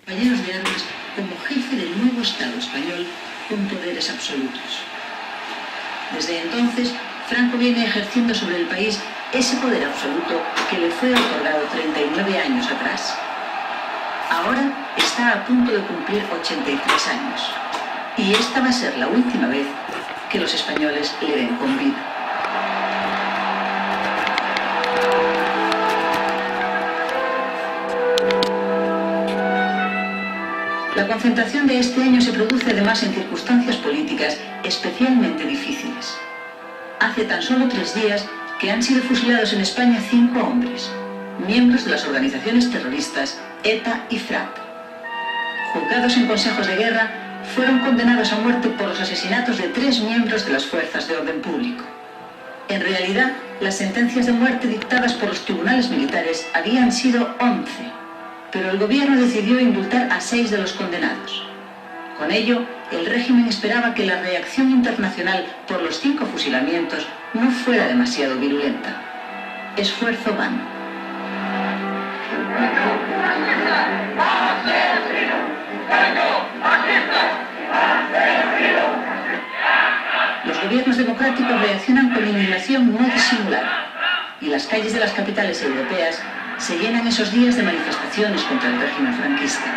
compañeros de armas como jefe del nuevo Estado español con poderes absolutos. Desde entonces, Franco viene ejerciendo sobre el país ese poder absoluto que le fue otorgado 39 años atrás. Ahora está a punto de cumplir 83 años. Y esta va a ser la última vez que los españoles le den con vida. La concentración de este año se produce además en circunstancias políticas especialmente difíciles. Hace tan solo 3 días que han sido fusilados en España 5 hombres, miembros de las organizaciones terroristas ETA y FRAP. Juzgados en consejos de guerra, fueron condenados a muerte por los asesinatos de 3 miembros de las fuerzas de orden público. En realidad, las sentencias de muerte dictadas por los tribunales militares habían sido 11, pero el gobierno decidió indultar a 6 de los condenados. Con ello, el régimen esperaba que la reacción internacional por los 5 fusilamientos no fuera demasiado virulenta. Esfuerzo vano. Los gobiernos democráticos reaccionan con indignación no disimulada, y las calles de las capitales europeas se llenan esos días de manifestaciones contra el régimen franquista.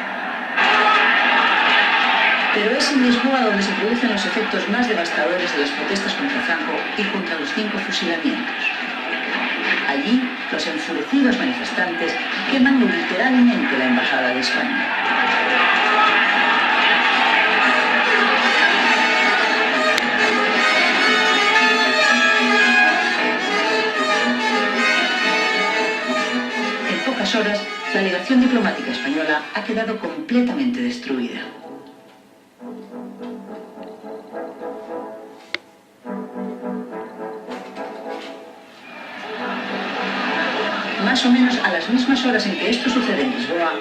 Pero es en Lisboa donde se producen los efectos más devastadores de las protestas contra Franco y contra los 5 fusilamientos. Allí, los enfurecidos manifestantes queman literalmente la embajada de España. En pocas horas, la legación diplomática española ha quedado completamente destruida. Más o menos a las mismas horas en que esto sucede en Lisboa,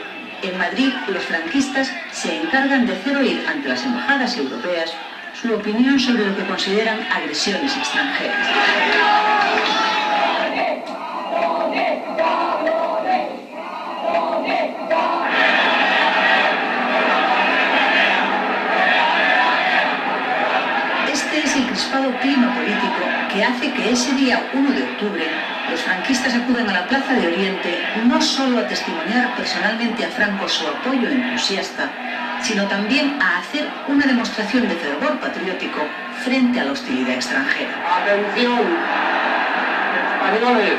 en Madrid los franquistas se encargan de hacer oír ante las embajadas europeas su opinión sobre lo que consideran agresiones extranjeras. Este es el crispado clima político que hace que ese día 1 de octubre los franquistas acudan a la Plaza de Oriente no solo a testimoniar personalmente a Franco su apoyo entusiasta, sino también a hacer una demostración de fervor patriótico frente a la hostilidad extranjera. Atención, españoles,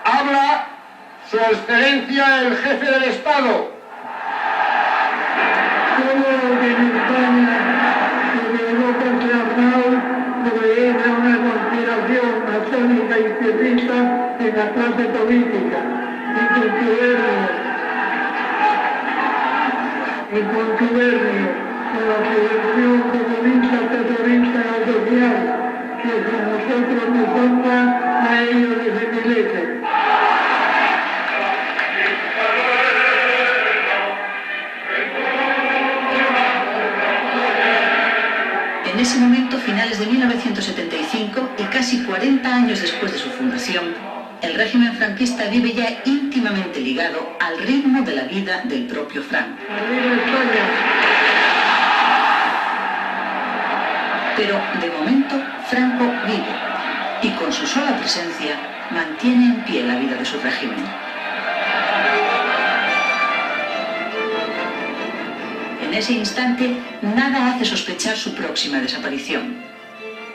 habla Su Excelencia el Jefe del Estado. Todo lo que en España se llegó contra Franco obedece a una conspiración masónica y izquierdista en la clase política en contubernio con la Federación Comunista Terrorista Social, que a nosotros nos toca, a ellos les envilece. En ese momento, finales de 1975 y casi 40 años después de su fundación, el régimen franquista vive ya íntimamente ligado al ritmo de la vida del propio Franco. Pero, de momento, Franco vive y con su sola presencia mantiene en pie la vida de su régimen. En ese instante, nada hace sospechar su próxima desaparición.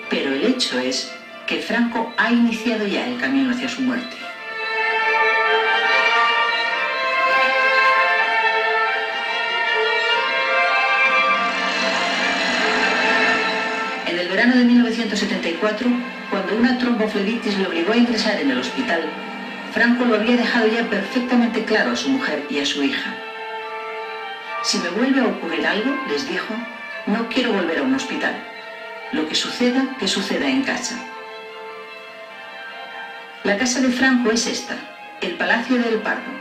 Pero el hecho es que Franco ha iniciado ya el camino hacia su muerte. En el verano de 1974, cuando una tromboflebitis le obligó a ingresar en el hospital, Franco lo había dejado ya perfectamente claro a su mujer y a su hija. Si me vuelve a ocurrir algo, les dijo, no quiero volver a un hospital. Lo que suceda en casa. La casa de Franco es esta, el Palacio del Pardo,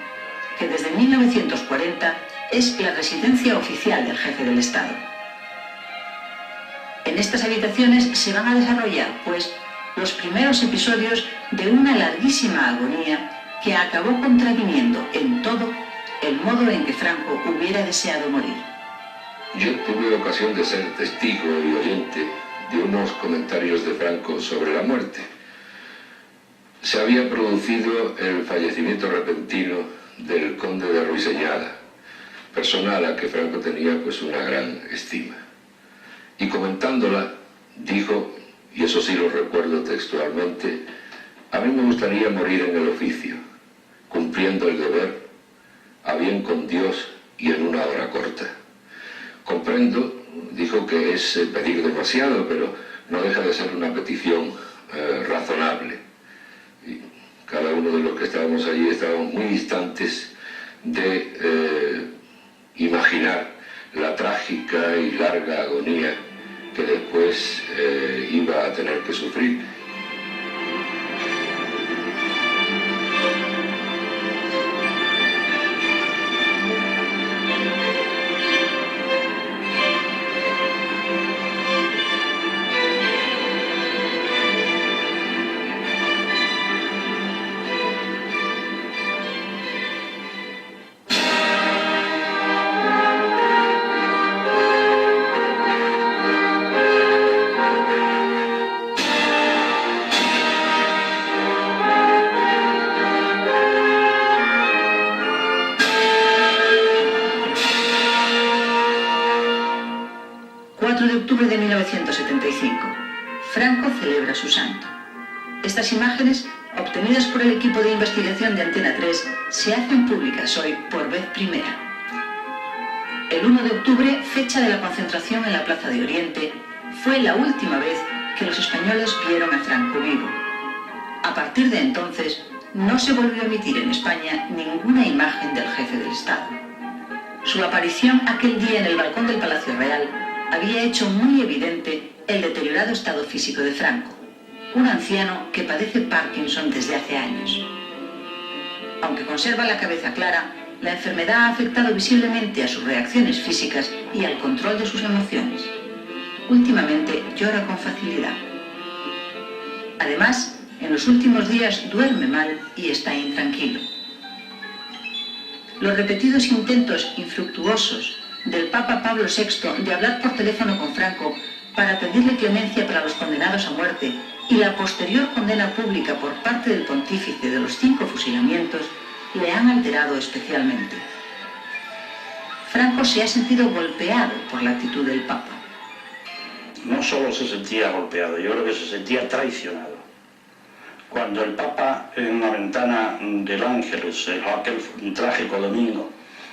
que desde 1940 es la residencia oficial del jefe del Estado. En estas habitaciones se van a desarrollar, pues, los primeros episodios de una larguísima agonía que acabó contraviniendo en todo el el modo en que Franco hubiera deseado morir. Yo tuve ocasión de ser testigo y oyente de unos comentarios de Franco sobre la muerte. Se había producido el fallecimiento repentino del conde de Ruiseñada, persona a la que Franco tenía pues una gran estima. Y comentándola, dijo, y eso sí lo recuerdo textualmente: a mí me gustaría morir en el oficio, cumpliendo el deber, a bien con Dios y en una hora corta. Comprendo, dijo, que es pedir demasiado, pero no deja de ser una petición razonable. Y cada uno de los que estábamos allí estábamos muy distantes de imaginar la trágica y larga agonía que después iba a tener que sufrir. De octubre de 1975, Franco celebra su santo. Estas imágenes, obtenidas por el equipo de investigación de Antena 3, se hacen públicas hoy por vez primera. El 1 de octubre, fecha de la concentración en la Plaza de Oriente, fue la última vez que los españoles vieron a Franco vivo. A partir de entonces, no se volvió a emitir en España ninguna imagen del jefe del Estado. Su aparición aquel día en el balcón del Palacio Real había hecho muy evidente el deteriorado estado físico de Franco, un anciano que padece Parkinson desde hace años. Aunque conserva la cabeza clara, la enfermedad ha afectado visiblemente a sus reacciones físicas y al control de sus emociones. Últimamente llora con facilidad. Además, en los últimos días duerme mal y está intranquilo. Los repetidos intentos infructuosos del Papa Pablo VI de hablar por teléfono con Franco para pedirle clemencia para los condenados a muerte y la posterior condena pública por parte del pontífice de los 5 fusilamientos le han alterado especialmente. Franco se ha sentido golpeado por la actitud del Papa. No solo se sentía golpeado, yo creo que se sentía traicionado. Cuando el Papa, en una ventana del Ángelus, aquel trágico domingo,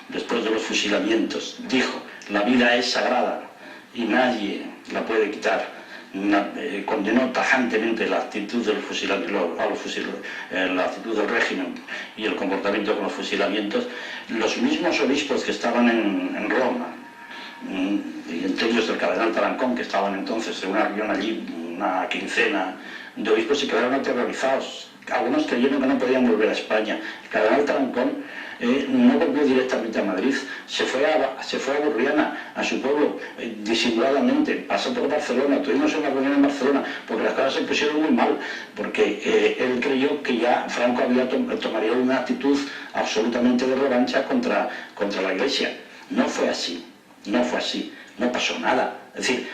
después de los fusilamientos, dijo: la vida es sagrada y nadie la puede quitar. Condenó tajantemente la actitud del la actitud del régimen y el comportamiento con los fusilamientos. Los mismos obispos que estaban en Roma, y entre ellos el cardenal Tarancón, que estaban entonces en una reunión allí, una quincena de obispos, se quedaron aterrorizados. Algunos creyeron que no podían volver a España. El cardenal Tarancón no volvió directamente a Madrid, se fue a Burriana, a su pueblo, disimuladamente, pasó por Barcelona, tuvimos una reunión en Barcelona, porque las cosas se pusieron muy mal, porque él creyó que ya Franco tomaría una actitud absolutamente de revancha contra la Iglesia. No fue así, no pasó nada. Es decir,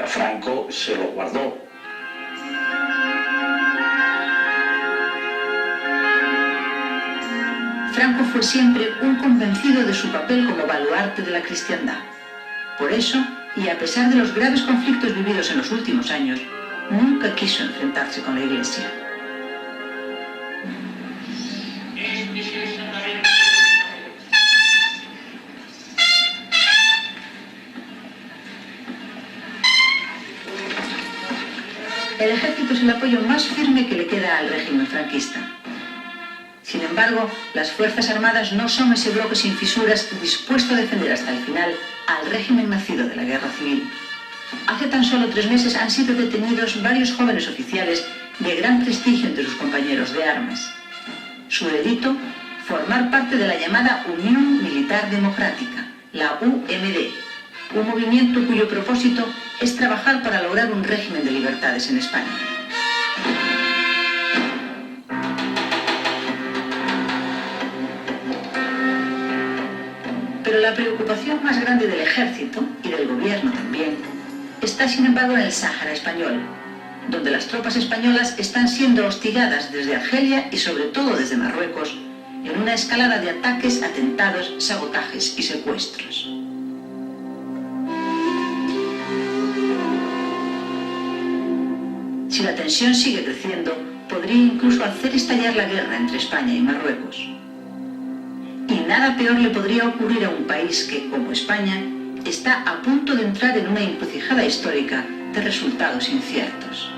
Franco se lo guardó. Franco fue siempre un convencido de su papel como baluarte de la cristiandad. Por eso, y a pesar de los graves conflictos vividos en los últimos años, nunca quiso enfrentarse con la Iglesia. El ejército es el apoyo más firme que le queda al régimen franquista. Sin embargo, las Fuerzas Armadas no son ese bloque sin fisuras dispuesto a defender hasta el final al régimen nacido de la Guerra Civil. Hace tan solo 3 meses han sido detenidos varios jóvenes oficiales de gran prestigio entre sus compañeros de armas. Su delito, formar parte de la llamada Unión Militar Democrática, la UMD, un movimiento cuyo propósito es trabajar para lograr un régimen de libertades en España. Pero la preocupación más grande del ejército, y del gobierno también, está sin embargo en el Sáhara español, donde las tropas españolas están siendo hostigadas desde Argelia y sobre todo desde Marruecos, en una escalada de ataques, atentados, sabotajes y secuestros. Si la tensión sigue creciendo, podría incluso hacer estallar la guerra entre España y Marruecos. Y nada peor le podría ocurrir a un país que, como España, está a punto de entrar en una encrucijada histórica de resultados inciertos.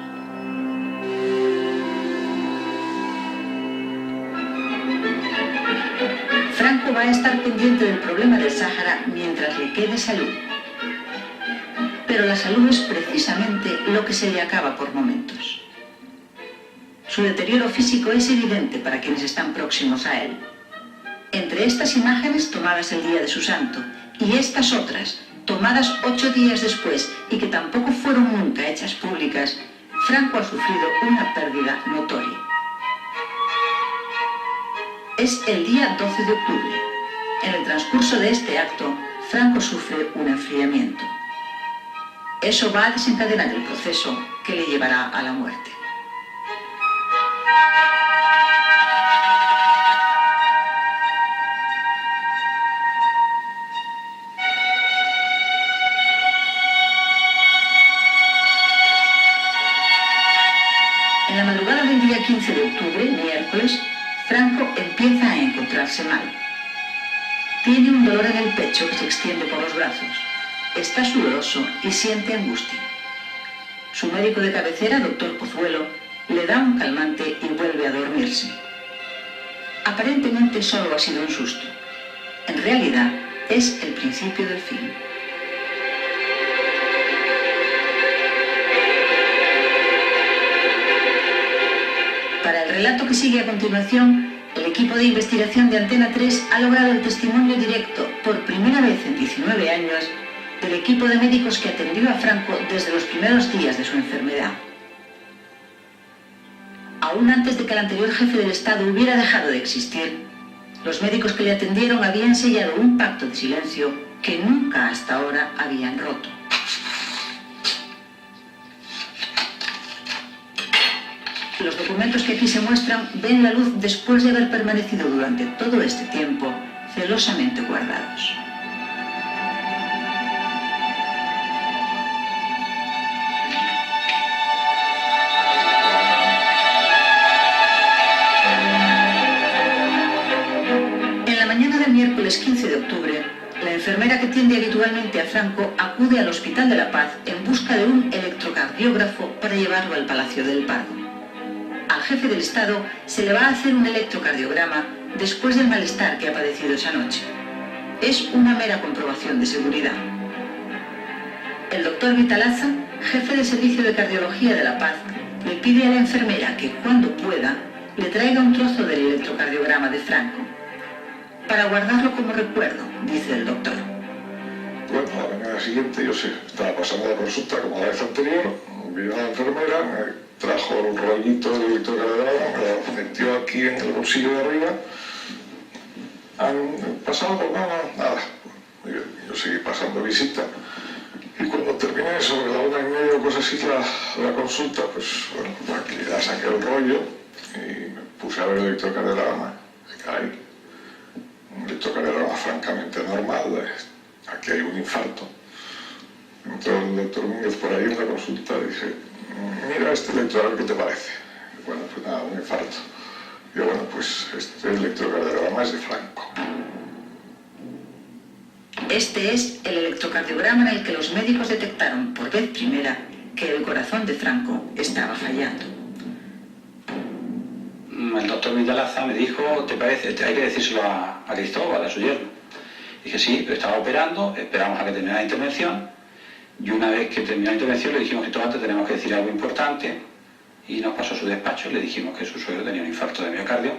Franco va a estar pendiente del problema del Sáhara mientras le quede salud. Pero la salud es precisamente lo que se le acaba por momentos. Su deterioro físico es evidente para quienes están próximos a él. Entre estas imágenes tomadas el día de su santo y estas otras, tomadas 8 días después y que tampoco fueron nunca hechas públicas, Franco ha sufrido una pérdida notoria. Es el día 12 de octubre. En el transcurso de este acto, Franco sufre un enfriamiento. Eso va a desencadenar el proceso que le llevará a la muerte. En la madrugada del día 15 de octubre, miércoles, Franco empieza a encontrarse mal. Tiene un dolor en el pecho que se extiende por los brazos. Está sudoroso y siente angustia. Su médico de cabecera, doctor Pozuelo, le da un calmante y vuelve a dormirse. Aparentemente solo ha sido un susto. En realidad, es el principio del fin. Para el relato que sigue a continuación, el equipo de investigación de Antena 3 ha logrado el testimonio directo, por primera vez en 19 años, del equipo de médicos que atendió a Franco desde los primeros días de su enfermedad. Aún antes de que el anterior jefe del Estado hubiera dejado de existir, los médicos que le atendieron habían sellado un pacto de silencio que nunca hasta ahora habían roto. Los documentos que aquí se muestran ven la luz después de haber permanecido durante todo este tiempo celosamente guardados. En la mañana del miércoles 15 de octubre, la enfermera que atiende habitualmente a Franco acude al Hospital de la Paz en busca de un electrocardiógrafo para llevarlo al Palacio del Pardo. Al jefe del Estado se le va a hacer un electrocardiograma después del malestar que ha padecido esa noche. Es una mera comprobación de seguridad. El doctor Vitalaza, jefe del Servicio de Cardiología de La Paz, le pide a la enfermera que cuando pueda le traiga un trozo del electrocardiograma de Franco. Para guardarlo como recuerdo, dice el doctor. Bueno, la mañana siguiente yo estaba pasando la consulta como la vez anterior, vino la enfermera, me trajo el rollito del electrocardiograma, me lo metió aquí en el bolsillo de arriba. ¿Han pasado? Pues nada. Yo seguí pasando visita y cuando terminé sobre la 1:30 o cosas así la consulta, pues bueno, aquí ya saqué el rollo y me puse a ver el electrocardiograma. Caray, un electrocardiograma francamente normal, aquí hay un infarto. Entró el doctor Mínguez por ahí en la consulta y dije, mira este electro, a ver qué te parece. Y bueno, pues nada, un infarto. Y bueno, pues este electrocardiograma es de Franco. Este es el electrocardiograma en el que los médicos detectaron por vez primera que el corazón de Franco estaba fallando. El doctor Vitalaza me dijo, ¿te parece? Hay que decírselo a Cristóbal, a su yerno. Dije, sí, pero estaba operando, esperamos a que terminara la intervención. Y una vez que terminó la intervención le dijimos que antes tenemos que decir algo importante y nos pasó a su despacho y le dijimos que su suegro tenía un infarto de miocardio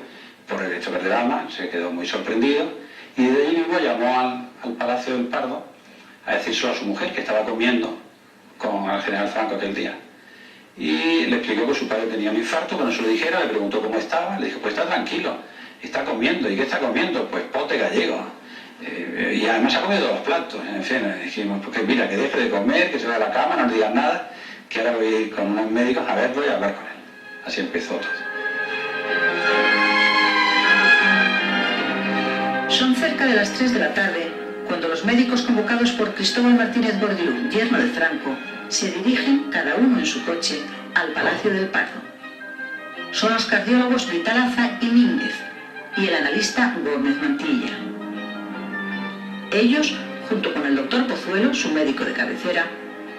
por el electrocardiograma, se quedó muy sorprendido y desde allí mismo llamó al Palacio del Pardo a decírselo a su mujer que estaba comiendo con el general Franco aquel día. Y le explicó que su padre tenía un infarto, que no se lo dijera, le preguntó cómo estaba, le dijo, pues está tranquilo, está comiendo. ¿Y qué está comiendo? Pues pote gallego. Y Y además ha comido 2 platos, en fin, le dijimos, porque mira, que deje de comer, que se vaya a la cama, no le digan nada, que ahora voy a ir con unos médicos a verlo y a hablar con él. Así empezó todo. Son cerca de las 3 de la tarde cuando los médicos convocados por Cristóbal Martínez Bordiú, yerno de Franco, se dirigen, cada uno en su coche, al Palacio del Pardo. Son los cardiólogos Vitalaza y Mínguez y el analista Gómez Mantilla. Ellos, junto con el doctor Pozuelo, su médico de cabecera,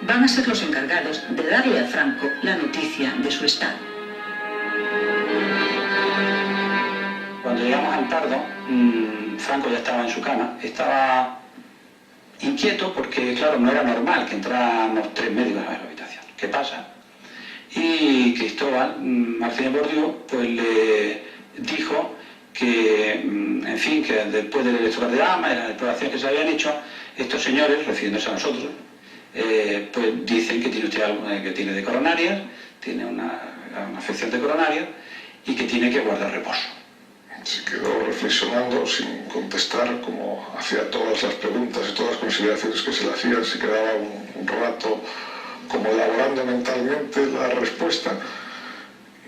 van a ser los encargados de darle a Franco la noticia de su estado. Cuando llegamos al Pardo, Franco ya estaba en su cama, estaba inquieto porque, claro, no era normal que entráramos 3 médicos a la habitación. ¿Qué pasa? Y Cristóbal Martínez Bordiú pues le dijo que, en fin, que después del electrocardiograma y las exploraciones que se habían hecho, estos señores, refiriéndose a nosotros, pues dicen que tiene usted algo, que tiene de coronarias, tiene una afección de coronarias y que tiene que guardar reposo. Se quedó reflexionando sin contestar, como hacía todas las preguntas y todas las consideraciones que se le hacían, se quedaba un rato como elaborando mentalmente la respuesta.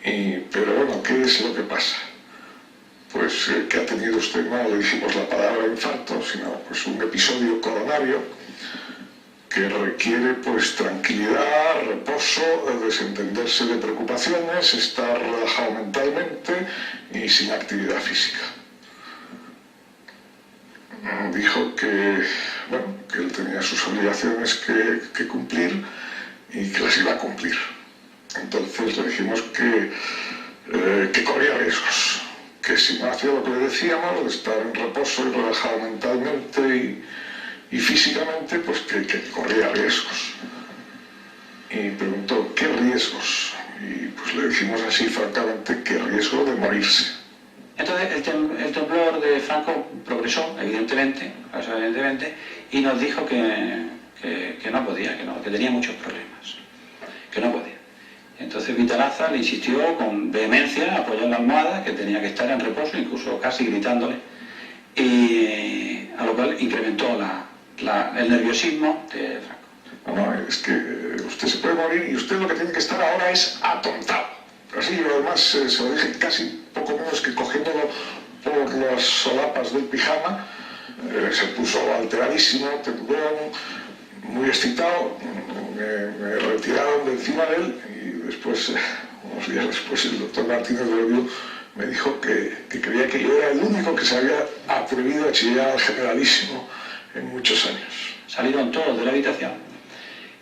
Pero bueno, ¿qué es lo que pasa? Pues que ha tenido usted, no le dijimos la palabra infarto, sino pues un episodio coronario que requiere pues tranquilidad, reposo, desentenderse de preocupaciones, estar relajado mentalmente y sin actividad física. Dijo que, bueno, que él tenía sus obligaciones que cumplir y que las iba a cumplir. Entonces le dijimos que corría riesgos, que si no hacía lo que le decíamos, de estar en reposo y relajado mentalmente y físicamente, pues que corría riesgos. Y preguntó, ¿qué riesgos? Y pues le dijimos así francamente que riesgo de morirse. Entonces el temblor de Franco progresó, evidentemente, y nos dijo que no podía, que tenía muchos problemas, que no podía. Entonces Vitalaza le insistió con vehemencia, apoyó en la almohada, que tenía que estar en reposo, incluso casi gritándole, y a lo cual incrementó el nerviosismo de Franco. No, es que usted se puede morir y usted lo que tiene que estar ahora es atontado. Así, yo además se lo dije casi poco menos que cogiéndolo por las solapas del pijama. Se puso alteradísimo, temblón, muy excitado. Me retiraron de encima de él y después, unos días después, el doctor Martínez Bordiú me dijo que creía que yo era el único que se había atrevido a chillar al generalísimo en muchos años. Salieron todos de la habitación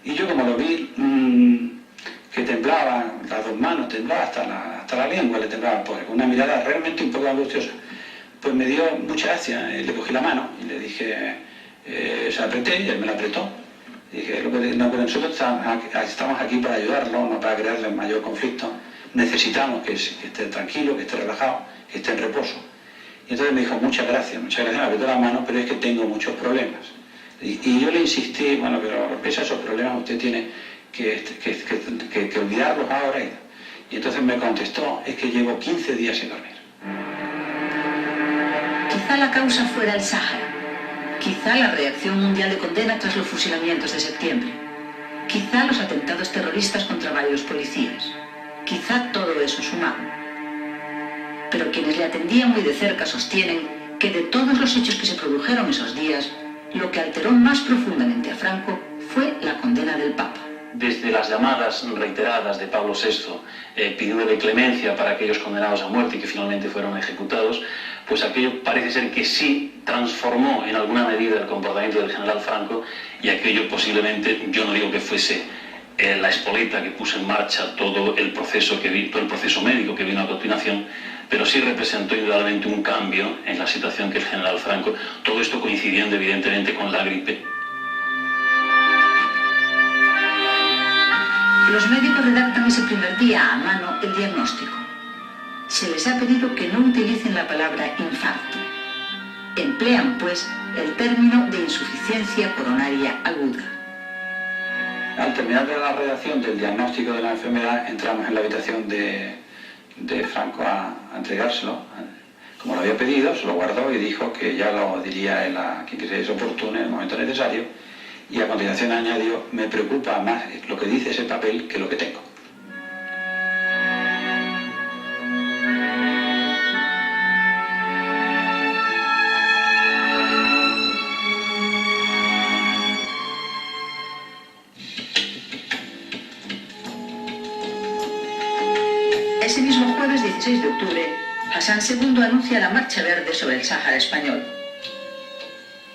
y yo, como lo vi que temblaba, las 2 manos, temblaba hasta la lengua, le temblaba, pues, con una mirada realmente un poco angustiosa, pues me dio mucha ansia, le cogí la mano y le dije, se la apreté y él me la apretó. Dije, nosotros estamos aquí para ayudarlo, no para crearle mayor conflicto, necesitamos que esté tranquilo, que esté relajado, que esté en reposo. Y entonces me dijo, muchas gracias, me apretó la mano, pero es que tengo muchos problemas. Y yo le insistí, bueno, pero pese a esos problemas usted tiene que olvidarlos ahora. Y entonces me contestó, es que llevo 15 días sin dormir. Quizá la causa fuera el Sáhara. Quizá la reacción mundial de condena tras los fusilamientos de septiembre. Quizá los atentados terroristas contra varios policías. Quizá todo eso sumado. Pero quienes le atendían muy de cerca sostienen que de todos los hechos que se produjeron esos días, lo que alteró más profundamente a Franco fue la condena del Papa. Desde las llamadas reiteradas de Pablo VI pidiéndole clemencia para aquellos condenados a muerte y que finalmente fueron ejecutados, pues aquello parece ser que sí transformó en alguna medida el comportamiento del general Franco, y aquello posiblemente, yo no digo que fuese la espoleta que puso en marcha todo el proceso médico que vino a continuación, pero sí representó indudablemente un cambio en la situación que el general Franco, todo esto coincidiendo evidentemente con la gripe. Los médicos redactan ese primer día a mano el diagnóstico. Se les ha pedido que no utilicen la palabra infarto. Emplean, pues, el término de insuficiencia coronaria aguda. Al terminar de la redacción del diagnóstico de la enfermedad, entramos en la habitación de Franco a entregárselo. Como lo había pedido, se lo guardó y dijo que ya lo diría él a quien creyese oportuno en el momento necesario, y a continuación añadió: me preocupa más lo que dice ese papel que lo que tengo. Ese mismo jueves 16 de octubre, Hassan II anuncia la Marcha Verde sobre el Sáhara español.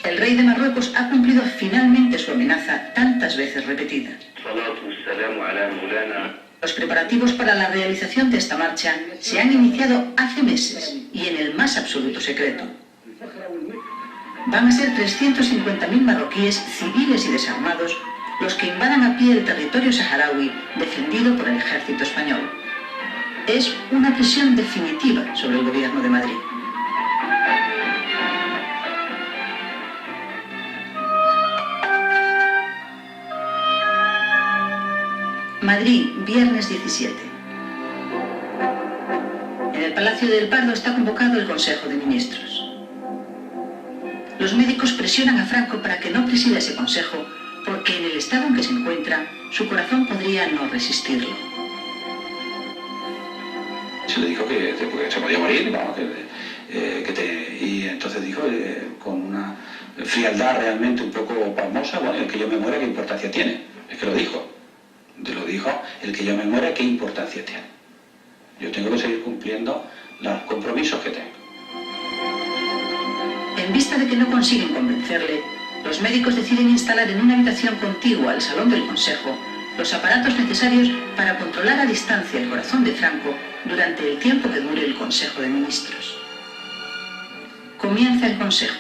El rey de Marruecos ha cumplido finalmente su amenaza tantas veces repetida. Los preparativos para la realización de esta marcha se han iniciado hace meses y en el más absoluto secreto. Van a ser 350.000 marroquíes civiles y desarmados los que invadan a pie el territorio saharaui defendido por el ejército español. Es una presión definitiva sobre el gobierno de Madrid. Madrid, viernes 17. En el Palacio del Pardo está convocado el Consejo de Ministros. Los médicos presionan a Franco para que no presida ese consejo, porque en el estado en que se encuentra, su corazón podría no resistirlo. Se le dijo que se podía morir, vamos, y entonces dijo, con una frialdad realmente un poco pasmosa: bueno, el que yo me muera, ¿qué importancia tiene? Es que lo dijo, el que yo me muera, ¿qué importancia tiene? Yo tengo que seguir cumpliendo los compromisos que tengo. En vista de que no consiguen convencerle, los médicos deciden instalar en una habitación contigua al salón del Consejo los aparatos necesarios para controlar a distancia el corazón de Franco durante el tiempo que dure el Consejo de Ministros. Comienza el Consejo.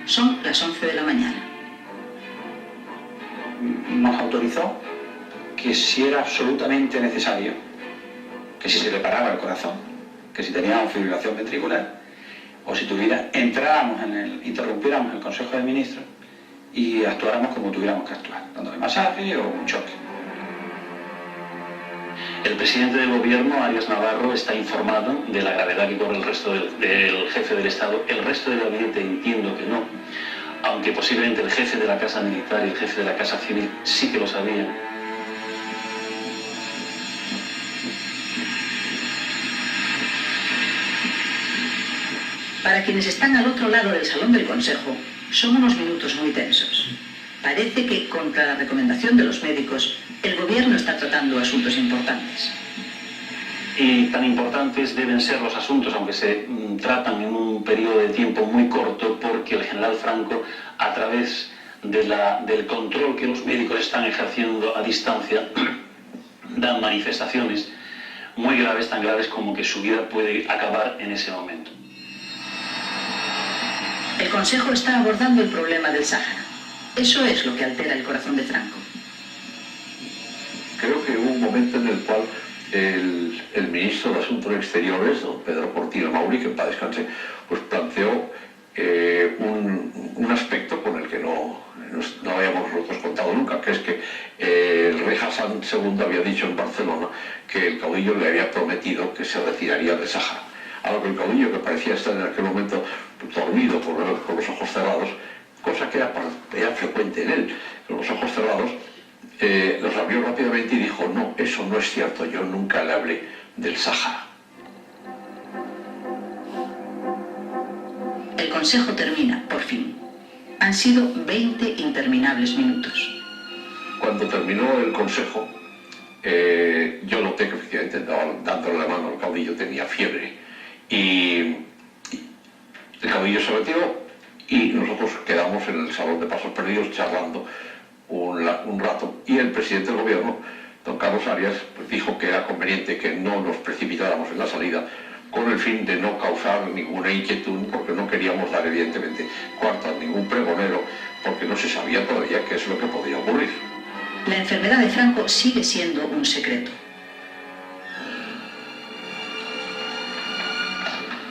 Son las 11 de la mañana. Nos autorizó que si era absolutamente necesario, que si se le paraba el corazón, que si teníamos fibrilación ventricular, o si interrumpiéramos el Consejo de Ministros y actuáramos como tuviéramos que actuar, dándole masaje o un choque. El presidente del gobierno, Arias Navarro, está informado de la gravedad que corre el resto del jefe del Estado. El resto del gabinete entiendo que no, aunque posiblemente el jefe de la Casa Militar y el jefe de la Casa Civil sí que lo sabían. Para quienes están al otro lado del salón del Consejo, son unos minutos muy tensos. Parece que, contra la recomendación de los médicos, el gobierno está tratando asuntos importantes. Y tan importantes deben ser los asuntos, aunque se tratan en un periodo de tiempo muy corto, porque el general Franco, a través del control que los médicos están ejerciendo a distancia, dan manifestaciones muy graves, tan graves como que su vida puede acabar en ese momento. El Consejo está abordando el problema del Sáhara. Eso es lo que altera el corazón de Franco. Creo que hubo un momento en el cual el ministro de Asuntos Exteriores, don Pedro Portilla Mauri, que en paz descanse, pues planteó un aspecto con el que no habíamos nosotros contado nunca, que es que el rey Hassan II había dicho en Barcelona que el caudillo le había prometido que se retiraría del Sáhara. A lo que el caudillo, que parecía estar en aquel momento dormido con los ojos cerrados, cosa que era frecuente en él, con los ojos cerrados, los abrió rápidamente y dijo: no, eso no es cierto, yo nunca le hablé del Sáhara. El Consejo termina, por fin. Han sido 20 interminables minutos. Cuando terminó el Consejo, yo noté que efectivamente, dándole la mano al caudillo, tenía fiebre. Y el caudillo se retiró y nosotros quedamos en el salón de pasos perdidos charlando un rato, y el presidente del gobierno, don Carlos Arias, pues dijo que era conveniente que no nos precipitáramos en la salida, con el fin de no causar ninguna inquietud, porque no queríamos dar evidentemente cuarto a ningún pregonero, porque no se sabía todavía qué es lo que podía ocurrir. La enfermedad de Franco sigue siendo un secreto.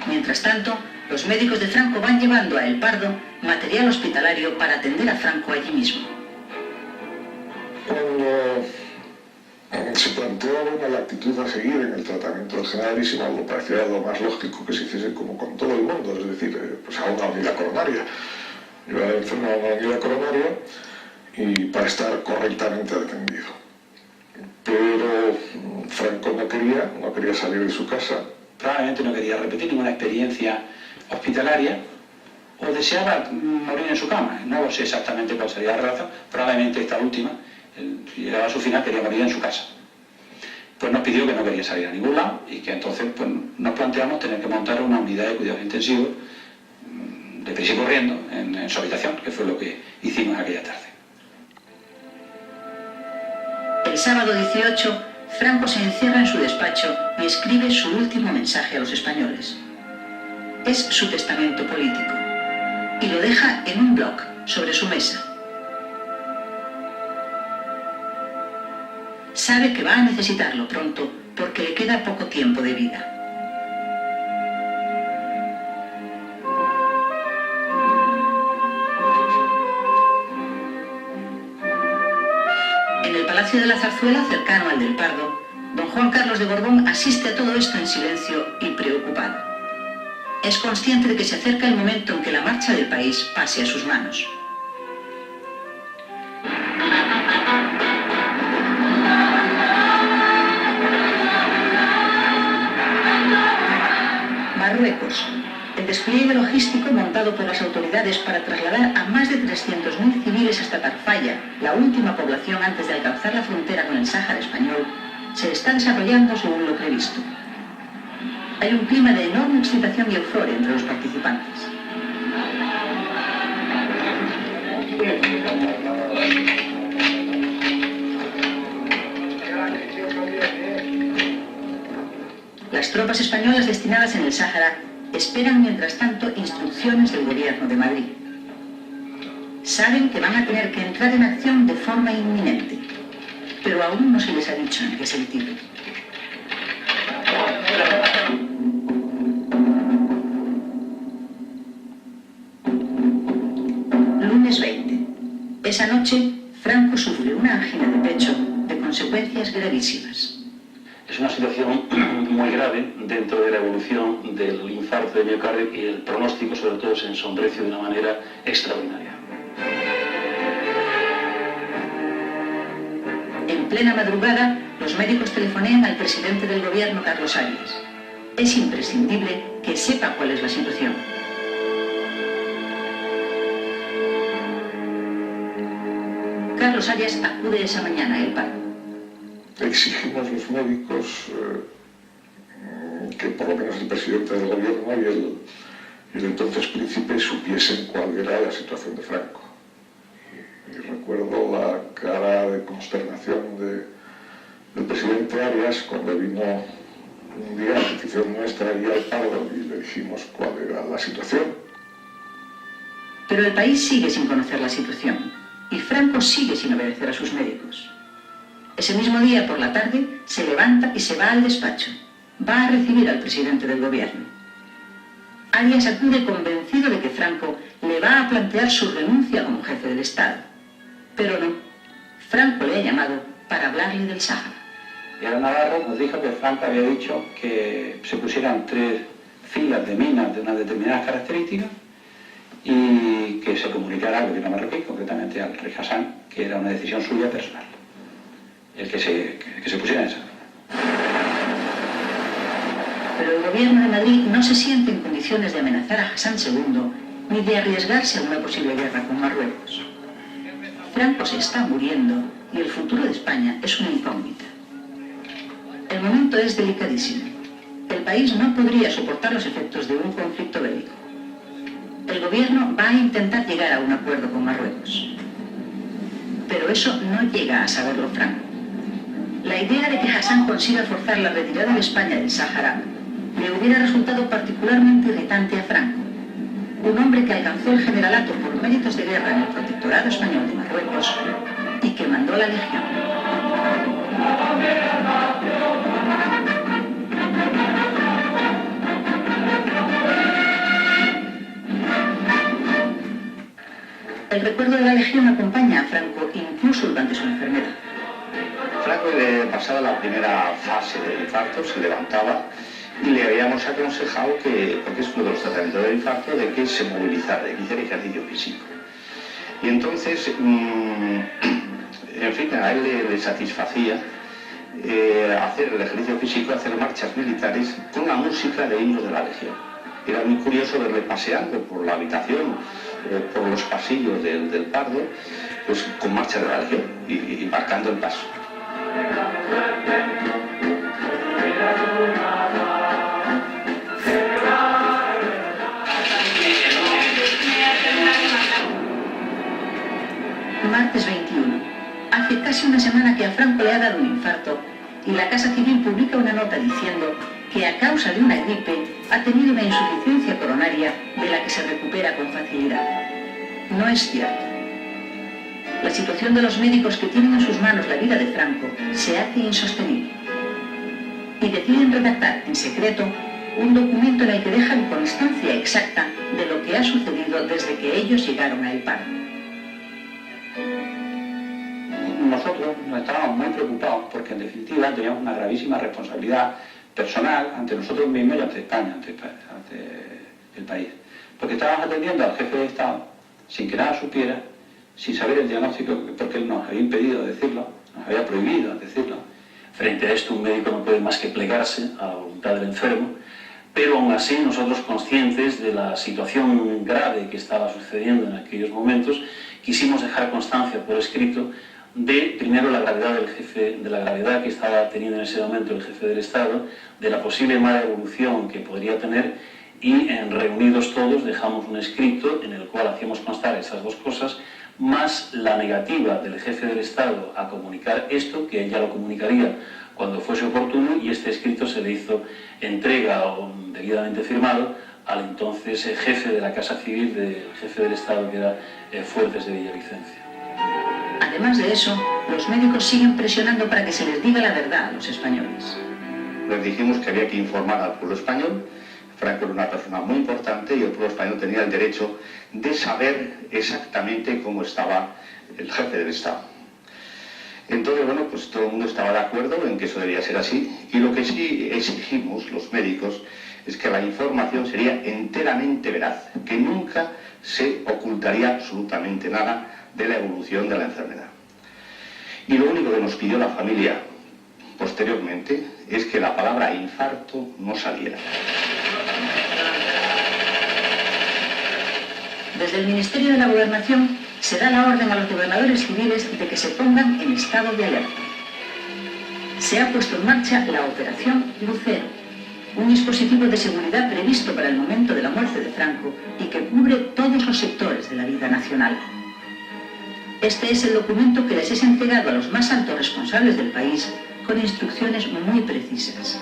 Mientras tanto, los médicos de Franco van llevando a El Pardo material hospitalario para atender a Franco allí mismo. Cuando se planteó la actitud a seguir en el tratamiento del generalísimo, lo parecía lo más lógico que se hiciese como con todo el mundo, es decir, pues a una unidad coronaria. Iba a enfermar a una unidad coronaria y para estar correctamente atendido. Pero Franco no quería salir de su casa. Probablemente no quería repetir ninguna experiencia hospitalaria o deseaba morir en su cama. No sé exactamente cuál sería la razón, probablemente esta última, si llegaba a su final, quería morir en su casa. Pues nos pidió que no quería salir a ningún lado y que entonces pues, nos planteamos tener que montar una unidad de cuidados intensivos deprisa y corriendo en su habitación, que fue lo que hicimos aquella tarde. El sábado 18, Franco se encierra en su despacho y escribe su último mensaje a los españoles. Es su testamento político y lo deja en un blog sobre su mesa. Sabe que va a necesitarlo pronto porque le queda poco tiempo de vida. En el Palacio de la Zarzuela, cercano al del Pardo, don Juan Carlos de Borbón asiste a todo esto en silencio y preocupado. Es consciente de que se acerca el momento en que la marcha del país pase a sus manos. Marruecos. El despliegue logístico montado por las autoridades para trasladar a más de 300.000 civiles hasta Tarfaya, la última población antes de alcanzar la frontera con el Sáhara español, se está desarrollando según lo previsto. Hay un clima de enorme excitación y euforia entre los participantes. Las tropas españolas destinadas en el Sáhara esperan mientras tanto instrucciones del gobierno de Madrid. Saben que van a tener que entrar en acción de forma inminente, pero aún no se les ha dicho en qué sentido. Lunes 20. Esa noche, Franco sufre una angina de pecho de consecuencias gravísimas. Es una situación muy grave dentro de la evolución del infarto de miocardio y el pronóstico sobre todo se ensombrece de una manera extraordinaria. En plena madrugada, los médicos telefonean al presidente del gobierno, Carlos Arias. Es imprescindible que sepa cuál es la situación. Carlos Arias acude esa mañana a El Pardo. Exigimos los médicos que por lo menos el presidente del gobierno y el entonces príncipe supiesen cuál era la situación de Franco. Y recuerdo la cara de consternación del presidente Arias cuando vino un día a petición nuestra y al Pardo y le dijimos cuál era la situación. Pero el país sigue sin conocer la situación y Franco sigue sin obedecer a sus médicos. Ese mismo día, por la tarde, se levanta y se va al despacho. Va a recibir al presidente del gobierno. Arias acude convencido de que Franco le va a plantear su renuncia como jefe del Estado. Pero no. Franco le ha llamado para hablarle del Sáhara. Y ahora Navarro nos dijo que Franco había dicho que se pusieran 3 filas de minas de unas determinadas características y que se comunicara al gobierno marroquí, concretamente al rey Hassan, que era una decisión suya personal. El que se pusiera en esa. Pero el gobierno de Madrid no se siente en condiciones de amenazar a Hassan II ni de arriesgarse a una posible guerra con Marruecos. Franco se está muriendo y el futuro de España es una incógnita. El momento es delicadísimo. El país no podría soportar los efectos de un conflicto bélico. El gobierno va a intentar llegar a un acuerdo con Marruecos. Pero eso no llega a saberlo Franco. La idea de que Hassan consiga forzar la retirada de España del Sáhara le hubiera resultado particularmente irritante a Franco, un hombre que alcanzó el generalato por méritos de guerra en el Protectorado Español de Marruecos y que mandó la Legión. El recuerdo de la Legión acompaña a Franco incluso durante su enfermedad. Franco, pasada la primera fase del infarto, se levantaba y le habíamos aconsejado que, porque es uno de los tratamientos del infarto, de que se movilizara, de que hiciera ejercicio físico. Y entonces, en fin, a él le satisfacía hacer el ejercicio físico, hacer marchas militares con la música de himnos de la Legión. Era muy curioso verle paseando por la habitación, por los pasillos del Pardo, pues con marchas de la Legión y marcando el paso. Martes 21. Hace casi una semana que a Franco le ha dado un infarto y la Casa Civil publica una nota diciendo que a causa de una gripe ha tenido una insuficiencia coronaria de la que se recupera con facilidad. No es cierto. La situación de los médicos que tienen en sus manos la vida de Franco se hace insostenible y deciden redactar en secreto un documento en el que dejan constancia exacta de lo que ha sucedido desde que ellos llegaron a El Pardo. Nosotros nos estábamos muy preocupados porque en definitiva teníamos una gravísima responsabilidad personal ante nosotros mismos y ante España, ante el país. Porque estábamos atendiendo al jefe de Estado sin que nada supiera, sin saber el diagnóstico, porque él nos había impedido decirlo, nos había prohibido decirlo. Frente a esto, un médico no puede más que plegarse a la voluntad del enfermo, pero aún así nosotros, conscientes de la situación grave que estaba sucediendo en aquellos momentos, quisimos dejar constancia por escrito de, primero, la gravedad de la gravedad que estaba teniendo en ese momento el jefe del Estado, de la posible mala evolución que podría tener, y reunidos todos dejamos un escrito en el cual hacíamos constar esas dos cosas, más la negativa del jefe del Estado a comunicar esto, que ella lo comunicaría cuando fuese oportuno, y este escrito se le hizo entrega debidamente firmado al entonces jefe de la Casa Civil, del jefe del Estado, que era Fuertes de Villavicencia. Además de eso, los médicos siguen presionando para que se les diga la verdad a los españoles. Les dijimos que había que informar al pueblo español. Franco era una persona muy importante y el pueblo español tenía el derecho de saber exactamente cómo estaba el jefe del Estado. Entonces, bueno, pues todo el mundo estaba de acuerdo en que eso debía ser así, y lo que sí exigimos los médicos es que la información sería enteramente veraz, que nunca se ocultaría absolutamente nada de la evolución de la enfermedad. Y lo único que nos pidió la familia posteriormente es que la palabra infarto no saliera. Desde el Ministerio de la Gobernación se da la orden a los gobernadores civiles de que se pongan en estado de alerta. Se ha puesto en marcha la Operación Lucero, un dispositivo de seguridad previsto para el momento de la muerte de Franco y que cubre todos los sectores de la vida nacional. Este es el documento que les es entregado a los más altos responsables del país con instrucciones muy precisas.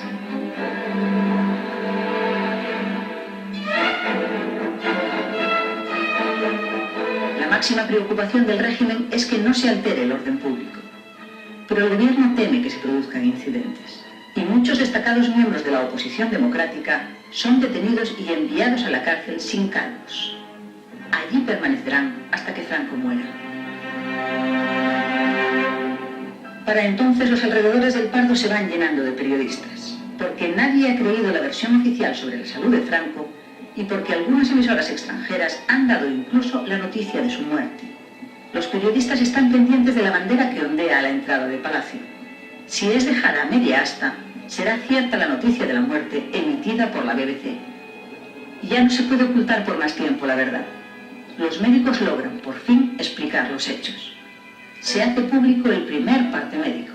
La máxima preocupación del régimen es que no se altere el orden público. Pero el gobierno teme que se produzcan incidentes. Y muchos destacados miembros de la oposición democrática son detenidos y enviados a la cárcel sin cargos. Allí permanecerán hasta que Franco muera. Para entonces los alrededores del Pardo se van llenando de periodistas, porque nadie ha creído la versión oficial sobre la salud de Franco y porque algunas emisoras extranjeras han dado incluso la noticia de su muerte. Los periodistas están pendientes de la bandera que ondea a la entrada del palacio. Si es dejada a media asta, será cierta la noticia de la muerte emitida por la BBC. Ya no se puede ocultar por más tiempo la verdad. Los médicos logran, por fin, explicar los hechos. Se hace público el primer parte médico,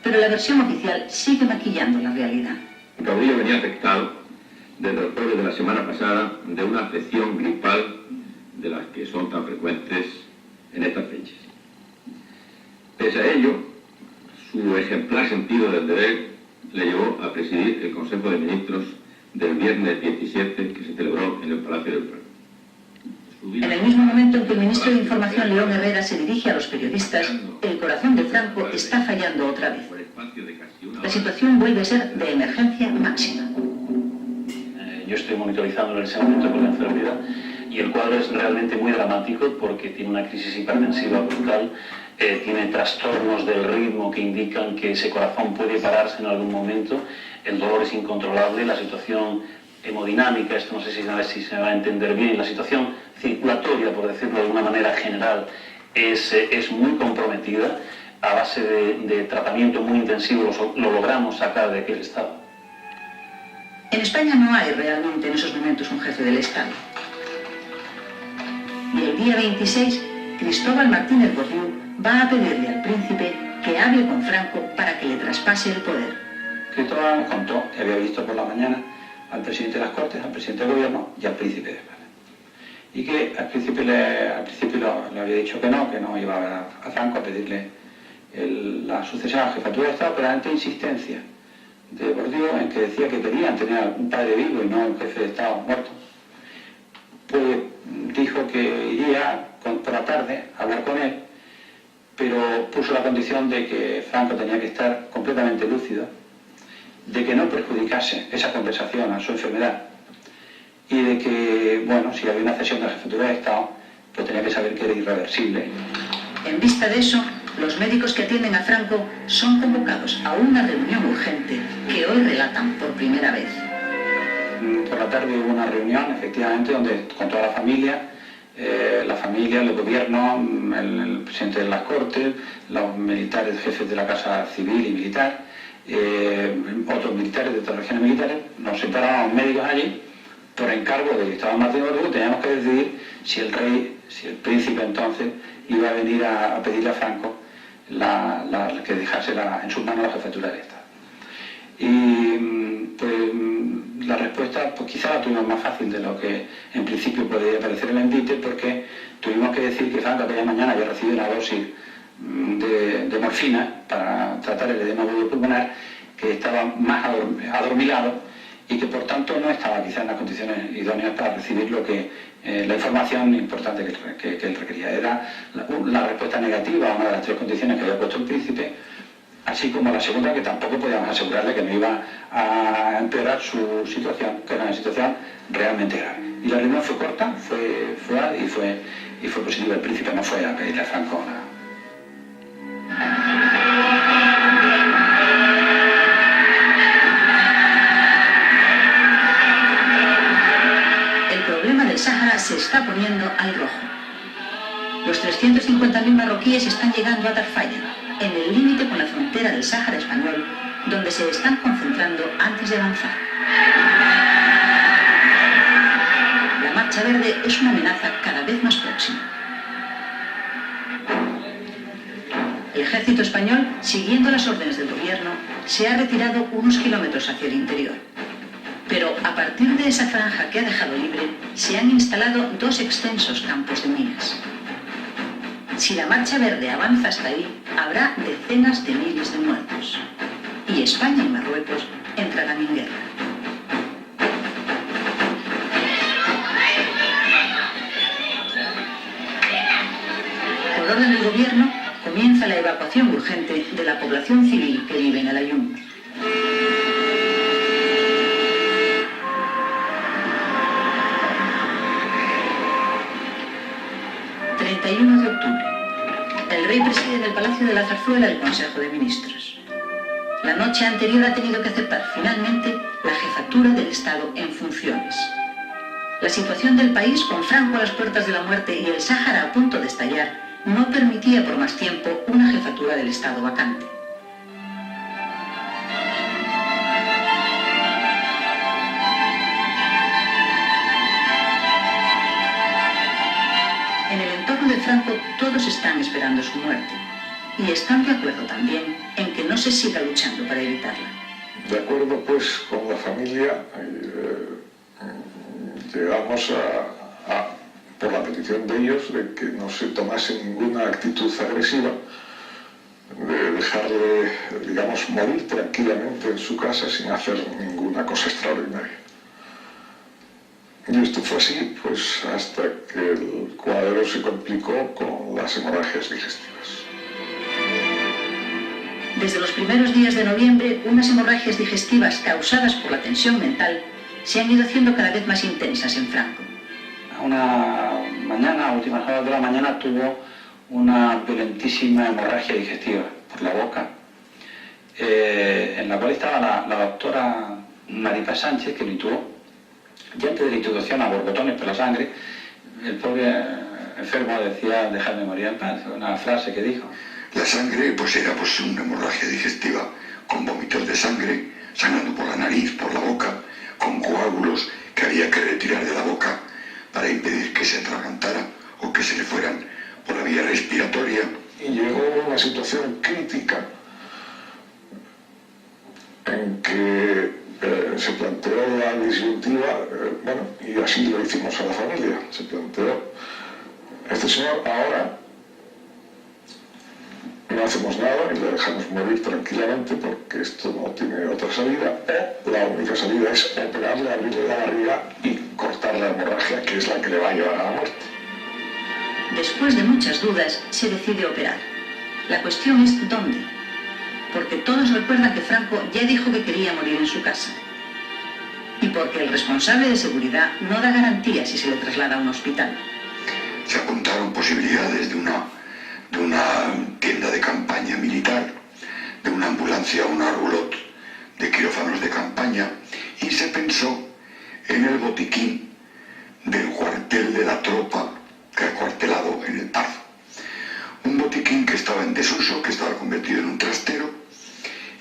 pero la versión oficial sigue maquillando la realidad. Caudillo venía afectado desde el jueves de la semana pasada de una afección gripal de las que son tan frecuentes en estas fechas. Pese a ello, su ejemplar sentido del deber le llevó a presidir el Consejo de Ministros del viernes 17 que se celebró en el Palacio del Prado. En el mismo momento en que el ministro de Información, León Herrera, se dirige a los periodistas, el corazón de Franco está fallando otra vez. La situación vuelve a ser de emergencia máxima. Yo estoy monitorizando en ese momento con la enfermedad y el cuadro es realmente muy dramático porque tiene una crisis hipertensiva brutal, tiene trastornos del ritmo que indican que ese corazón puede pararse en algún momento, el dolor es incontrolable, la situación hemodinámica, esto no sé si se va a entender bien, la situación circulatoria, por decirlo de alguna manera general, es muy comprometida. A base de tratamiento muy intensivo lo logramos sacar de aquel estado. En España no hay realmente en esos momentos un jefe del Estado. Y el día 26, Cristóbal Martínez Bordiú va a pedirle al príncipe que hable con Franco para que le traspase el poder. Cristóbal nos contó que había visto por la mañana al presidente de las Cortes, al presidente del Gobierno y al príncipe de España. Y que al principio le había dicho que no iba a ver a Franco a pedirle la sucesión a la jefatura de Estado, pero ante insistencia de Bordiú en que decía que querían tener un padre vivo y no un jefe de Estado muerto, pues dijo que iría por la tarde a hablar con él, pero puso la condición de que Franco tenía que estar completamente lúcido, de que no perjudicase esa conversación a su enfermedad y de que, bueno, si había una cesión de la jefatura de Estado, pues tenía que saber que era irreversible. En vista de eso, los médicos que atienden a Franco son convocados a una reunión urgente que hoy relatan por primera vez. Por la tarde hubo una reunión, efectivamente, donde con toda la familia, el gobierno, el presidente de las Cortes, los militares, jefes de la Casa Civil y Militar, otros militares de otras regiones militares, nos separábamos médicos allí por encargo de Cristóbal Martínez Bordiú. Teníamos que decidir si el rey, si el príncipe entonces, iba a venir a pedirle a Franco que dejase en sus manos la jefatura del Estado. Y pues la respuesta pues quizá la tuvimos más fácil de lo que en principio podría parecer el envite, porque tuvimos que decir que Franco aquella mañana había recibido una dosis de morfina para tratar el edema pulmonar, que estaba más adormilado y que por tanto no estaba quizá en las condiciones idóneas para recibir la información importante que él requería. Era la respuesta negativa a una de las tres condiciones que había puesto el príncipe, así como la segunda, que tampoco podíamos asegurarle que no iba a empeorar su situación, que era una situación realmente grave. Y la reunión fue corta, fue y fue positiva. El príncipe no fue a pedirle a Franco nada. El problema del Sáhara se está poniendo al rojo. Los 350.000 marroquíes están llegando a Tarfaya, en el límite con la frontera del Sáhara español, donde se están concentrando antes de avanzar. La Marcha Verde es una amenaza cada vez más próxima. El ejército español, siguiendo las órdenes del gobierno, se ha retirado unos kilómetros hacia el interior. Pero a partir de esa franja que ha dejado libre, se han instalado dos extensos campos de minas. Si la Marcha Verde avanza hasta ahí, habrá decenas de miles de muertos. Y España y Marruecos entrarán en guerra. Por orden del gobierno, comienza la evacuación urgente de la población civil que vive en El Aaiún. El 31 de octubre. El rey preside en el Palacio de la Zarzuela el Consejo de Ministros. La noche anterior ha tenido que aceptar finalmente la jefatura del Estado en funciones. La situación del país, con Franco a las puertas de la muerte y el Sáhara a punto de estallar, no permitía por más tiempo una jefatura del Estado vacante. En el entorno de Franco todos están esperando su muerte y están de acuerdo también en que no se siga luchando para evitarla. De acuerdo pues con la familia, llegamos por la petición de ellos de que no se tomase ninguna actitud agresiva, de dejarle, digamos, morir tranquilamente en su casa sin hacer ninguna cosa extraordinaria. Y esto fue así, pues, hasta que el cuadro se complicó con las hemorragias digestivas. Desde los primeros días de noviembre, unas hemorragias digestivas causadas por la tensión mental se han ido haciendo cada vez más intensas en Franco. mañana, a últimas horas de la mañana, tuvo una violentísima hemorragia digestiva por la boca, en la cual estaba la doctora Maripa Sánchez, que lo intubó, y antes de la intubación a borbotones por la sangre. El pobre enfermo decía: "Dejadme morir en paz", una frase que dijo. La sangre pues era una hemorragia digestiva con vómitos de sangre, sangrando por la nariz, por la boca, con coágulos que había que retirar de la boca para impedir que se atragantara o que se le fueran por la vía respiratoria. Y llegó a una situación crítica en que se planteó la disyuntiva, bueno, y así lo hicimos a la familia. Se planteó: este señor ahora no hacemos nada y le dejamos morir tranquilamente porque esto no tiene otra salida, o la única salida es operarle, abrirle la barriga y cortar la hemorragia, que es la que le va a llevar a la muerte. Después de muchas dudas, se decide operar. La cuestión es ¿dónde? Porque todos recuerdan que Franco ya dijo que quería morir en su casa. Y porque el responsable de seguridad no da garantía si se le traslada a un hospital. Se apuntaron posibilidades de una tienda de campaña militar, de una ambulancia, una roulotte de quirófanos de campaña, y se pensó en el botiquín del cuartel de la tropa que ha cuartelado en el Pardo. Un botiquín que estaba en desuso, que estaba convertido en un trastero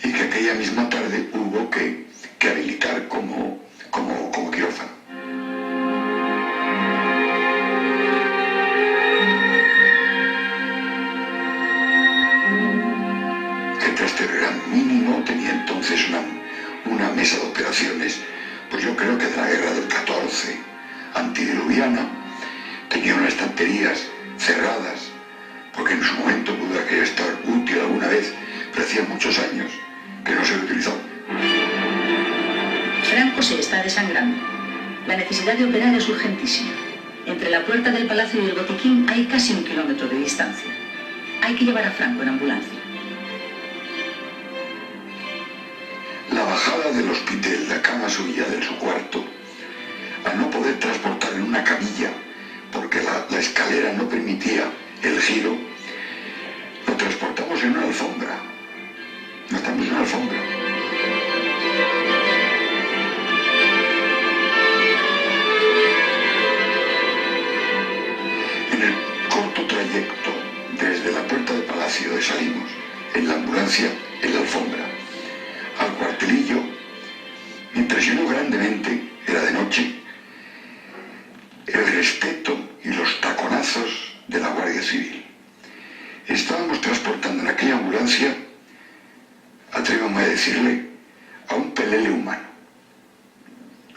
y que aquella misma tarde hubo que habilitar como quirófano. El trastero era mínimo, tenía entonces una mesa de operaciones, pues yo creo que de la guerra del 14, antidiluviana. Tenía unas estanterías cerradas, porque en su momento pudo aquello estar útil alguna vez, pero hacía muchos años que no se utilizó. Franco se está desangrando. La necesidad de operar es urgentísima. Entre la puerta del palacio y el botiquín hay casi 1 kilómetro de distancia. Hay que llevar a Franco en ambulancia. La bajada del hospital, la cama suya de su cuarto, al no poder transportar en una camilla, porque la escalera no permitía el giro, lo transportamos en una alfombra. No estamos en una alfombra. En el corto trayecto desde la puerta del palacio de Salimos, en la ambulancia, en la alfombra, al cuartelillo, me impresionó grandemente, era de noche, el respeto y los taconazos de la Guardia Civil. Estábamos transportando en aquella ambulancia, atrévame a decirle, a un pelele humano.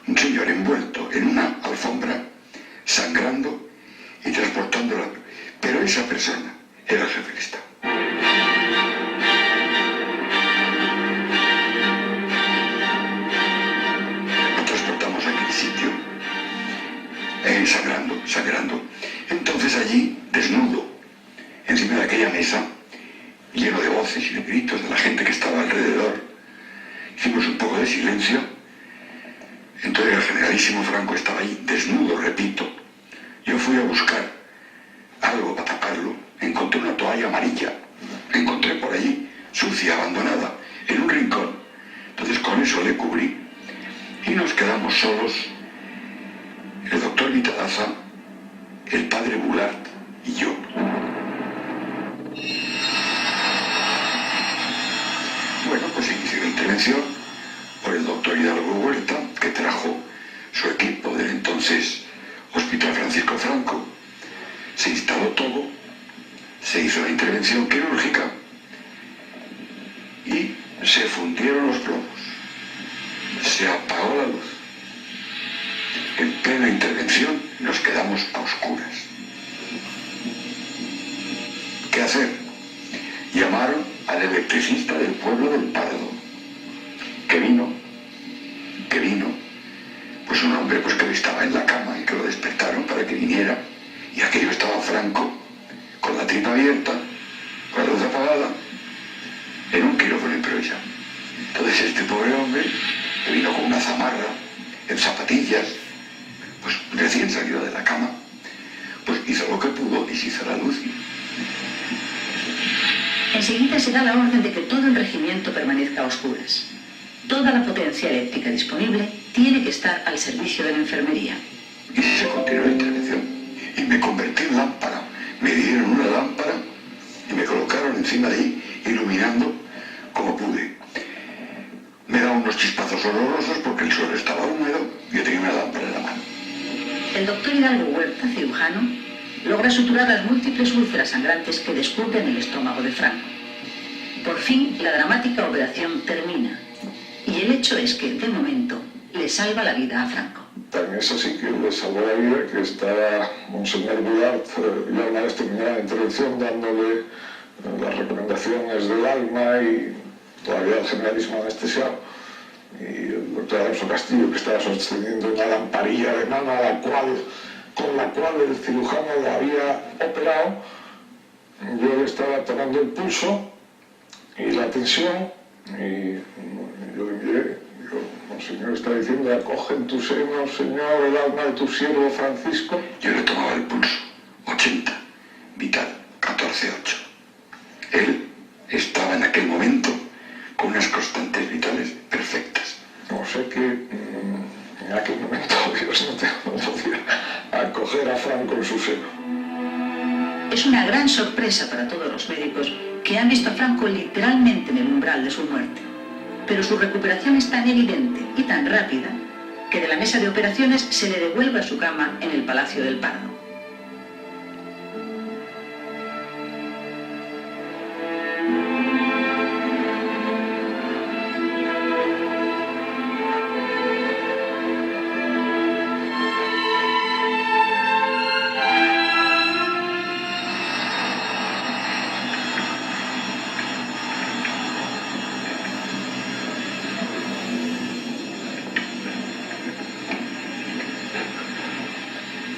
Un señor envuelto en una alfombra, sangrando y transportándola. Pero esa persona era el jefe del Estado. Lo transportamos a aquel sitio, sangrando. Entonces allí, desnudo, encima de aquella mesa, lleno de voces y de gritos de la gente que estaba alrededor, hicimos un poco de silencio. Entonces el generalísimo Franco estaba ahí, desnudo, repito. Yo fui a buscar algo para taparlo, encontré una toalla amarilla, encontré por allí, sucia, abandonada, en un rincón. Entonces con eso le cubrí y nos quedamos solos, el doctor Vitadaza, el padre Boulard y yo. Bueno, pues inició la intervención por el doctor Hidalgo Huerta, que trajo su equipo del entonces Hospital Francisco Franco. Se instaló todo, se hizo la intervención quirúrgica y se fundieron los plomos. Se apagó la luz. En plena intervención nos quedamos a oscuras. ¿Qué hacer? Llamaron al electricista del pueblo del Pardo, que vino, pues un hombre pues que estaba en la cama y que lo despertaron para que viniera, y aquello estaba Franco, con la tripa abierta, con la luz apagada, en un quirófano improvisado. Entonces este pobre hombre, que vino con una zamarra, en zapatillas, pues recién salió de la cama, hizo lo que pudo y se hizo la luz. Enseguida se da la orden de que todo el regimiento permanezca a oscuras. Toda la potencia eléctrica disponible tiene que estar al servicio de la enfermería. Y se continuó la intervención. Y me convertí en lámpara. Me dieron una lámpara y me colocaron encima de ahí, iluminando como pude. Me daban unos chispazos horrorosos porque el suelo estaba húmedo y yo tenía una lámpara en la mano. El doctor Hidalgo Huerta, cirujano, logra suturar las múltiples úlceras sangrantes que descubren el estómago de Franco. Por fin, la dramática operación termina. Y el hecho es que, de momento, le salva la vida a Franco. También es así que le salvó la vida, que estaba Monseñor Boulard ya una vez terminada la intervención dándole las recomendaciones del alma y todavía el generalísimo anestesiado. Y el doctor Alonso Castillo, que estaba sosteniendo una lamparilla de mano con la cual el cirujano le había operado, yo le estaba tomando el pulso y la tensión, y yo le miré, digo, Monseñor está diciendo, acoge en tu seno, Señor, el alma de tu siervo Francisco. Yo le tomaba el pulso, 80, vital, 14,8. Él estaba en aquel momento con unas constantes vitales perfectas. O sea que en aquel momento Dios no podía acoger a Franco en su seno. Es una gran sorpresa para todos los médicos que han visto a Franco literalmente en el umbral de su muerte. Pero su recuperación es tan evidente y tan rápida que de la mesa de operaciones se le devuelve a su cama en el Palacio del Pardo.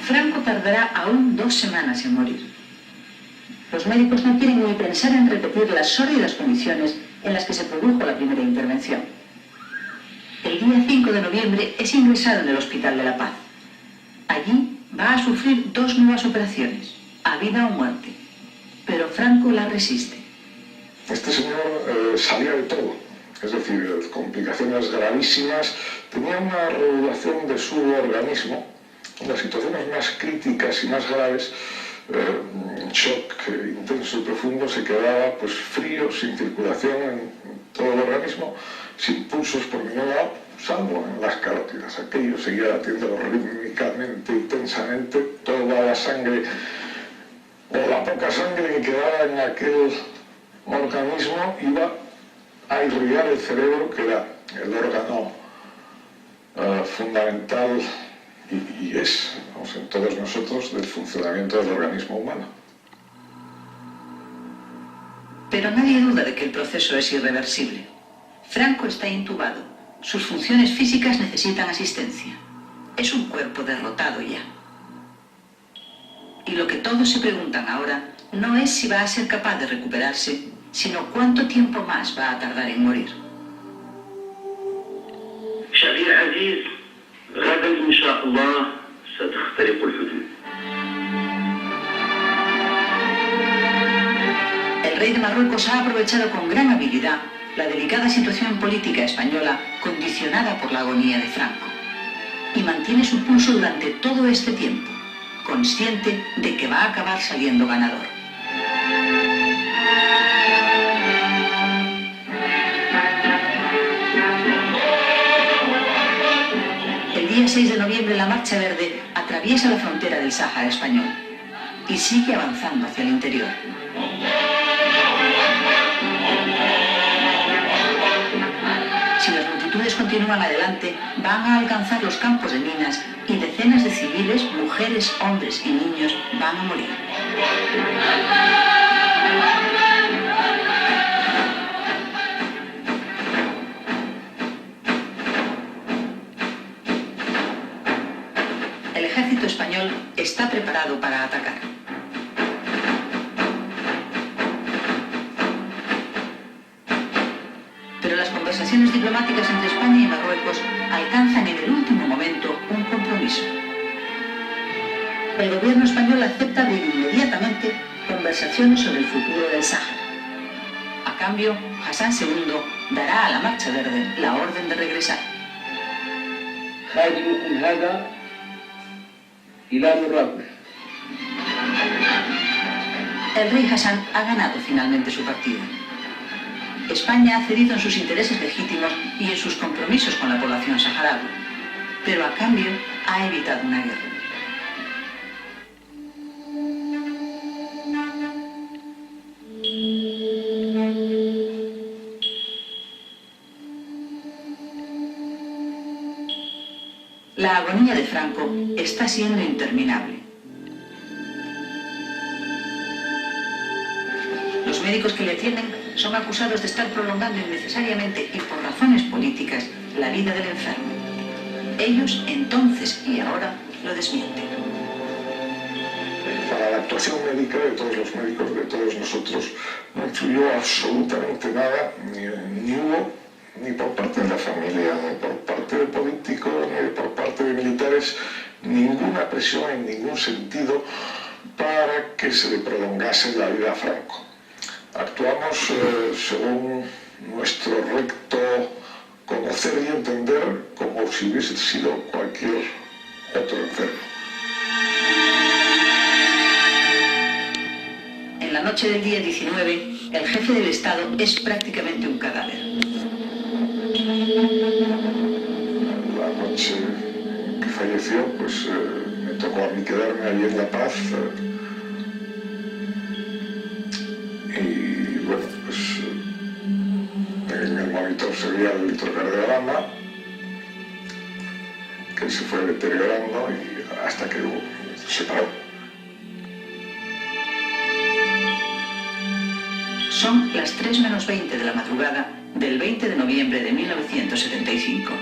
Franco tardará aún 2 semanas en morir. Los médicos no quieren ni pensar en repetir las sórdidas condiciones en las que se produjo la primera intervención. El día 5 de noviembre es ingresado en el Hospital de la Paz. Allí va a sufrir 2 nuevas operaciones, a vida o muerte, pero Franco las resiste. Este señor salía de todo, es decir, complicaciones gravísimas, tenía una regulación de su organismo. En las situaciones más críticas y más graves, shock intenso y profundo, se quedaba pues frío, sin circulación en todo el organismo, sin pulsos por ningún lado, salvo en las carótidas. Aquello seguía latiendo rítmicamente y tensamente, toda la sangre o la poca sangre que quedaba en aquel organismo iba a irrigar el cerebro, que era el órgano fundamental y es, vamos, en todos nosotros, del funcionamiento del organismo humano. Pero nadie duda de que el proceso es irreversible. Franco está intubado. Sus funciones físicas necesitan asistencia. Es un cuerpo derrotado ya. Y lo que todos se preguntan ahora no es si va a ser capaz de recuperarse, sino cuánto tiempo más va a tardar en morir. شعبي العزيز، غدا إن شاء الله ستخترق الحدود. El rey de Marruecos ha aprovechado con gran habilidad la delicada situación política española condicionada por la agonía de Franco y mantiene su pulso durante todo este tiempo, consciente de que va a acabar saliendo ganador. El día 6 de noviembre la Marcha Verde atraviesa la frontera del Sáhara español y sigue avanzando hacia el interior. Si las multitudes continúan adelante, van a alcanzar los campos de minas y decenas de civiles, mujeres, hombres y niños van a morir. El ejército español está preparado para atacar. Pero las conversaciones diplomáticas entre España y Marruecos alcanzan en el último momento un compromiso. El gobierno español acepta abrir inmediatamente conversaciones sobre el futuro del Sáhara. A cambio, Hassan II dará a la Marcha Verde la orden de regresar. El rey Hassan ha ganado finalmente su partido. España ha cedido en sus intereses legítimos y en sus compromisos con la población saharaui, pero a cambio ha evitado una guerra. La agonía de Franco está siendo interminable. Los médicos que le atienden son acusados de estar prolongando innecesariamente y por razones políticas la vida del enfermo. Ellos, entonces y ahora, lo desmienten. Para la actuación médica de todos los médicos, de todos nosotros, no influyó absolutamente nada, ni hubo, ni por parte de la familia, ni por parte de políticos, ni por parte de militares, ninguna presión en ningún sentido para que se le prolongase la vida a Franco. Actuamos según nuestro recto conocer y entender, como si hubiese sido cualquier otro enfermo. En la noche del día 19, el jefe del Estado es prácticamente un cadáver. La noche que falleció, pues me tocó a mí quedarme allí en La Paz. Y bueno, pues en el monitor se veía el electrocardiograma, que se fue deteriorando y hasta que se paró. Son las 3 menos 20 de la madrugada del 20 de noviembre de 1975.